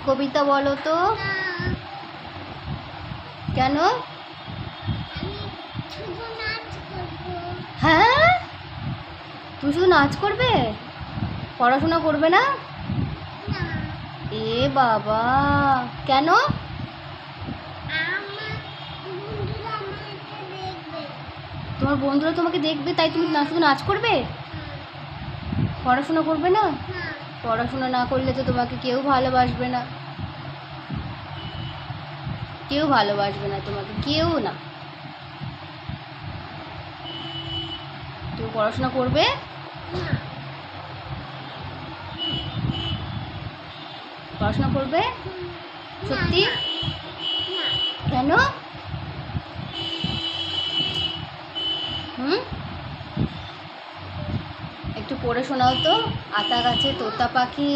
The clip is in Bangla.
কবিতা বলো তো। কেন? হ্যাঁ, তুমি শুধু নাচ করবে, পড়াশোনা করবে না? এ বাবা, কেন? তোমার বন্ধুরা তোমাকে দেখবে তাই তুমি না শুধু নাচ করবে, পড়াশোনা করবে না? পড়াশোনা না করলে তো তোমাকে কেউ ভালোবাসবে না, কেউ ভালোবাসবে না তোমাকে, কেউ না। তুমি পড়াশোনা করবে? পড়াশোনা করবে সত্যি? কেন? হুম, একটু পড়ে শোনাও তো। আতা গাছে তোতা পাখি